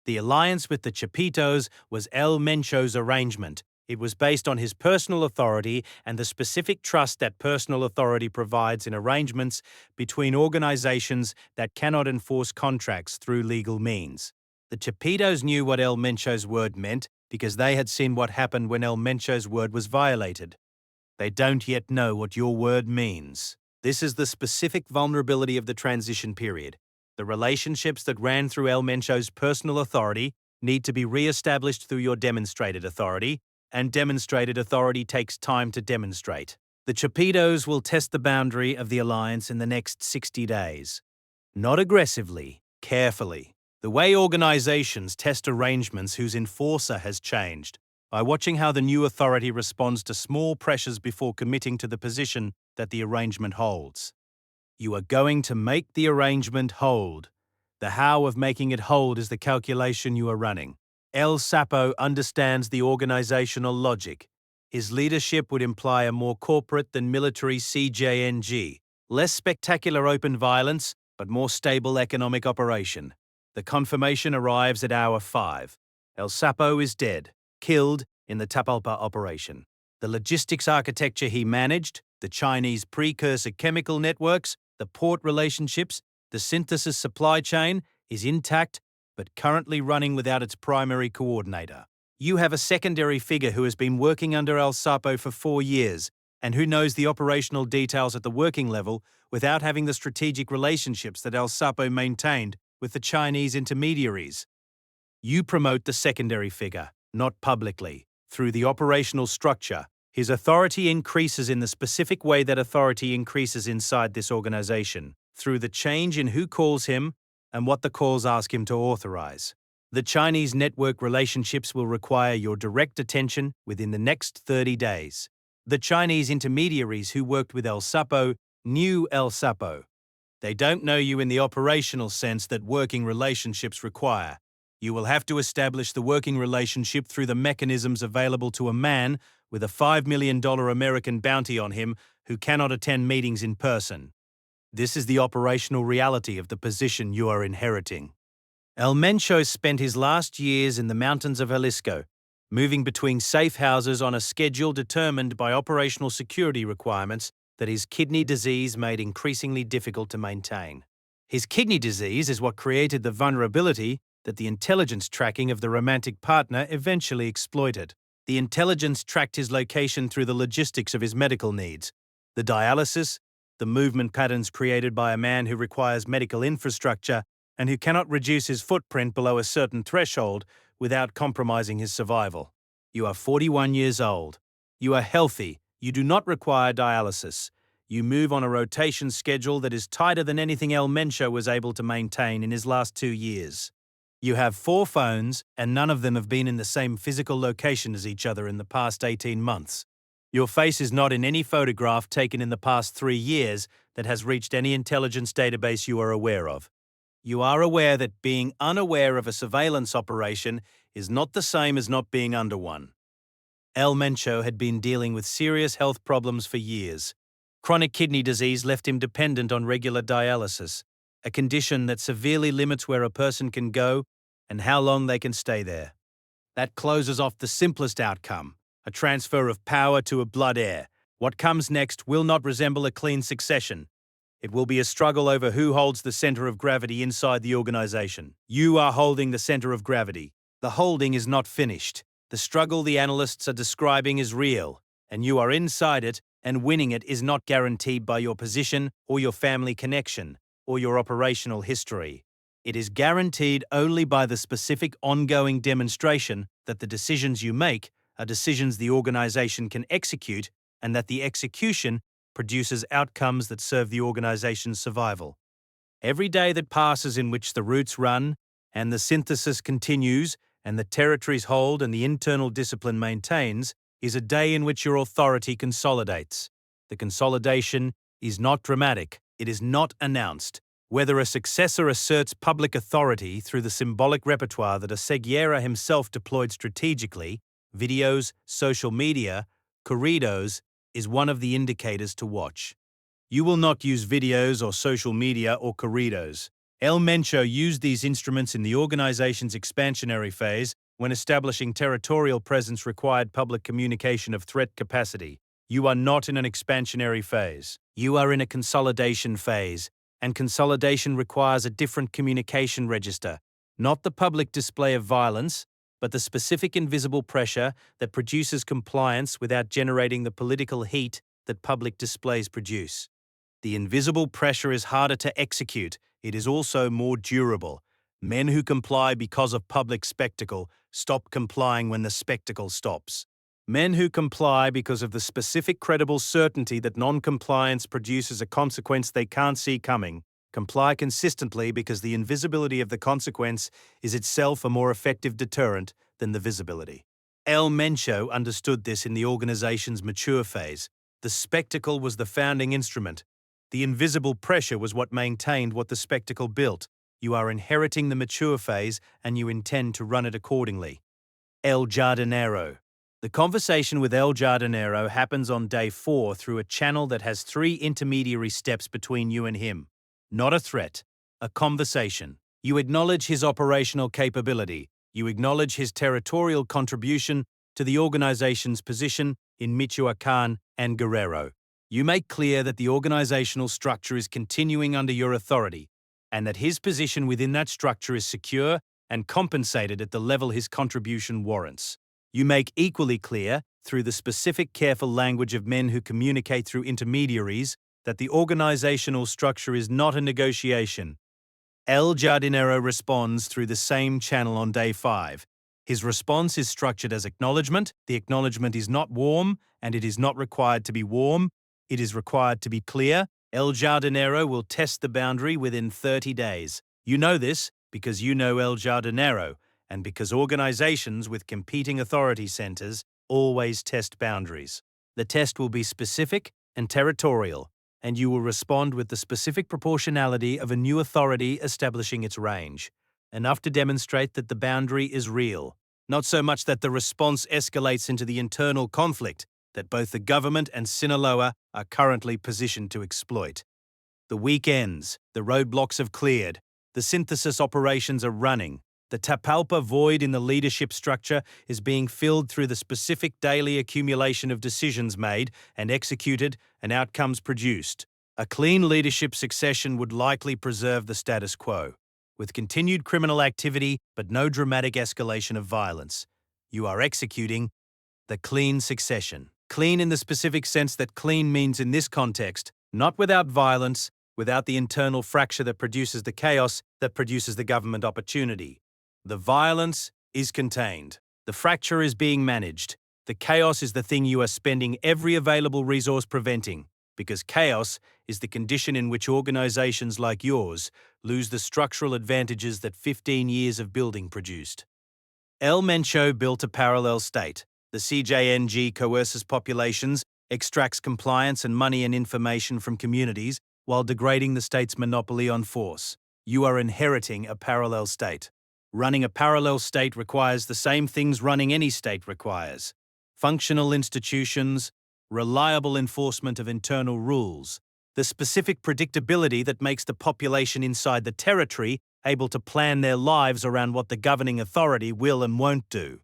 The alliance with the Chapitos was El Mencho's arrangement. It was based on his personal authority and the specific trust that personal authority provides in arrangements between organizations that cannot enforce contracts through legal means. The Chapitos knew what El Mencho's word meant because they had seen what happened when El Mencho's word was violated. They don't yet know what your word means. This is the specific vulnerability of the transition period. The relationships that ran through El Mencho's personal authority need to be re-established through your demonstrated authority, and demonstrated authority takes time to demonstrate. The Chapitos will test the boundary of the alliance in the next 60 days. Not aggressively, carefully. The way organizations test arrangements whose enforcer has changed, by watching how the new authority responds to small pressures before committing to the position that the arrangement holds. You are going to make the arrangement hold. The how of making it hold is the calculation you are running. El Sapo understands the organizational logic. His leadership would imply a more corporate than military CJNG, less spectacular open violence, but more stable economic operation. The confirmation arrives at hour 5. El Sapo is dead, killed in the Tapalpa operation. The logistics architecture he managed, the Chinese precursor chemical networks, the port relationships, the synthesis supply chain is intact, but currently running without its primary coordinator. You have a secondary figure who has been working under El Sapo for 4 years and who knows the operational details at the working level without having the strategic relationships that El Sapo maintained with the Chinese intermediaries. You promote the secondary figure, not publicly. Through the operational structure, his authority increases in the specific way that authority increases inside this organization, through the change in who calls him and what the calls ask him to authorize. The Chinese network relationships will require your direct attention within the next 30 days. The Chinese intermediaries who worked with El Sapo knew El Sapo. They don't know you in the operational sense that working relationships require. You will have to establish the working relationship through the mechanisms available to a man with a $5 million American bounty on him who cannot attend meetings in person. This is the operational reality of the position you are inheriting. El Mencho spent his last years in the mountains of Jalisco, moving between safe houses on a schedule determined by operational security requirements that his kidney disease made increasingly difficult to maintain. His kidney disease is what created the vulnerability that the intelligence tracking of the romantic partner eventually exploited. The intelligence tracked his location through the logistics of his medical needs, the dialysis, the movement patterns created by a man who requires medical infrastructure and who cannot reduce his footprint below a certain threshold without compromising his survival. You are 41 years old. You are healthy. You do not require dialysis. You move on a rotation schedule that is tighter than anything El Mencho was able to maintain in his last 2 years. You have 4 phones, and none of them have been in the same physical location as each other in the past 18 months. Your face is not in any photograph taken in the past 3 years that has reached any intelligence database you are aware of. You are aware that being unaware of a surveillance operation is not the same as not being under one. El Mencho had been dealing with serious health problems for years. Chronic kidney disease left him dependent on regular dialysis, a condition that severely limits where a person can go and how long they can stay there. That closes off the simplest outcome, a transfer of power to a blood heir. What comes next will not resemble a clean succession. It will be a struggle over who holds the center of gravity inside the organization. You are holding the center of gravity. The holding is not finished. The struggle the analysts are describing is real, and you are inside it, and winning it is not guaranteed by your position or your family connection or your operational history. It is guaranteed only by the specific ongoing demonstration that the decisions you make are decisions the organization can execute and that the execution produces outcomes that serve the organization's survival. Every day that passes in which the roots run and the synthesis continues and the territories hold and the internal discipline maintains is a day in which your authority consolidates. The consolidation is not dramatic. It is not announced. Whether a successor asserts public authority through the symbolic repertoire that a Seguiera himself deployed strategically, videos, social media, corridos, is one of the indicators to watch. You will not use videos or social media or corridos. El Mencho used these instruments in the organization's expansionary phase when establishing territorial presence required public communication of threat capacity. You are not in an expansionary phase. You are in a consolidation phase, and consolidation requires a different communication register, not the public display of violence, but the specific invisible pressure that produces compliance without generating the political heat that public displays produce. The invisible pressure is harder to execute. It is also more durable. Men who comply because of public spectacle stop complying when the spectacle stops. Men who comply because of the specific credible certainty that non-compliance produces a consequence they can't see coming comply consistently because the invisibility of the consequence is itself a more effective deterrent than the visibility. El Mencho understood this in the organization's mature phase. The spectacle was the founding instrument. The invisible pressure was what maintained what the spectacle built. You are inheriting the mature phase and you intend to run it accordingly. El Jardinero. The conversation with El Jardinero happens on day 4 through a channel that has 3 intermediary steps between you and him. Not a threat, a conversation. You acknowledge his operational capability. You acknowledge his territorial contribution to the organization's position in Michoacán and Guerrero. You make clear that the organizational structure is continuing under your authority, and that his position within that structure is secure and compensated at the level his contribution warrants. You make equally clear, through the specific careful language of men who communicate through intermediaries, that the organizational structure is not a negotiation. El Jardinero responds through the same channel on day 5. His response is structured as acknowledgement. The acknowledgement is not warm, and it is not required to be warm. It is required to be clear. El Jardinero will test the boundary within 30 days. You know this because you know El Jardinero, and because organizations with competing authority centers always test boundaries. The test will be specific and territorial, and you will respond with the specific proportionality of a new authority establishing its range, enough to demonstrate that the boundary is real, not so much that the response escalates into the internal conflict that both the government and Sinaloa are currently positioned to exploit. The week ends, the roadblocks have cleared, the synthesis operations are running, the Tapalpa void in the leadership structure is being filled through the specific daily accumulation of decisions made and executed and outcomes produced. A clean leadership succession would likely preserve the status quo, with continued criminal activity but no dramatic escalation of violence. You are executing the clean succession. Clean in the specific sense that clean means in this context, not without violence, without the internal fracture that produces the chaos that produces the government opportunity. The violence is contained. The fracture is being managed. The chaos is the thing you are spending every available resource preventing, because chaos is the condition in which organizations like yours lose the structural advantages that 15 years of building produced. El Mencho built a parallel state. The CJNG coerces populations, extracts compliance and money and information from communities while degrading the state's monopoly on force. You are inheriting a parallel state. Running a parallel state requires the same things running any state requires: functional institutions, reliable enforcement of internal rules, the specific predictability that makes the population inside the territory able to plan their lives around what the governing authority will and won't do.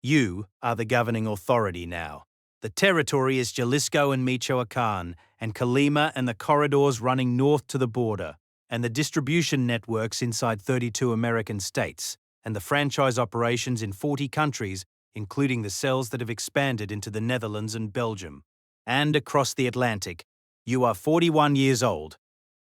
You are the governing authority now. The territory is Jalisco and Michoacán, and Colima and the corridors running north to the border, and the distribution networks inside 32 American states, and the franchise operations in 40 countries, including the cells that have expanded into the Netherlands and Belgium. And across the Atlantic. You are 41 years old.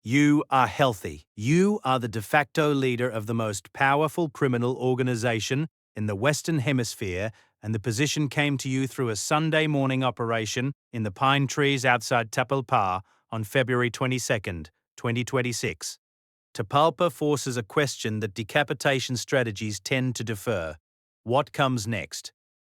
You are healthy. You are the de facto leader of the most powerful criminal organization in the Western Hemisphere, and the position came to you through a Sunday morning operation in the pine trees outside Tapalpa on February 22, 2026. Tapalpa forces a question that decapitation strategies tend to defer. What comes next?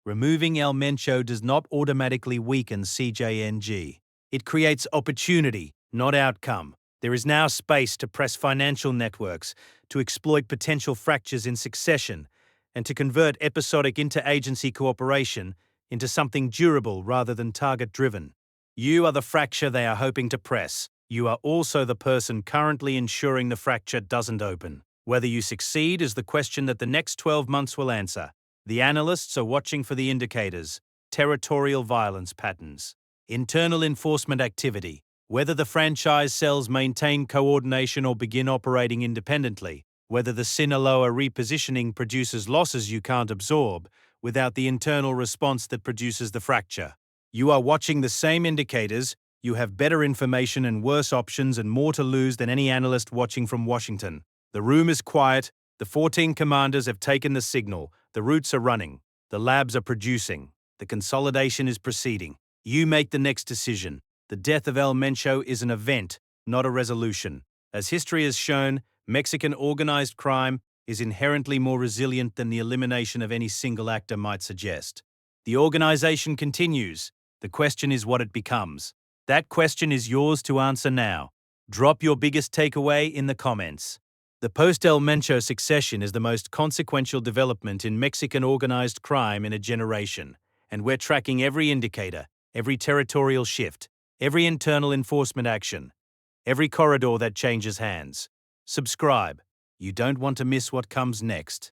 Removing El Mencho does not automatically weaken CJNG. It creates opportunity, not outcome. There is now space to press financial networks, to exploit potential fractures in succession, and to convert episodic interagency cooperation into something durable rather than target-driven. You are the fracture they are hoping to press. you are also the person currently ensuring the fracture doesn't open. Whether you succeed is the question that the next 12 months will answer. The analysts are watching for the indicators: territorial violence patterns, internal enforcement activity, whether the franchise cells maintain coordination or begin operating independently, whether the Sinaloa repositioning produces losses you can't absorb without the internal response that produces the fracture. You are watching the same indicators. You have better information and worse options and more to lose than any analyst watching from Washington. The room is quiet. The 14 commanders have taken the signal. The routes are running. The labs are producing. The consolidation is proceeding. You make the next decision. The death of El Mencho is an event, not a resolution. As history has shown, Mexican organized crime is inherently more resilient than the elimination of any single actor might suggest. The organization continues. The question is what it becomes. That question is yours to answer now. Drop your biggest takeaway in the comments. The post-El Mencho succession is the most consequential development in Mexican organized crime in a generation, and we're tracking every indicator, every territorial shift, every internal enforcement action, every corridor that changes hands. Subscribe. You don't want to miss what comes next.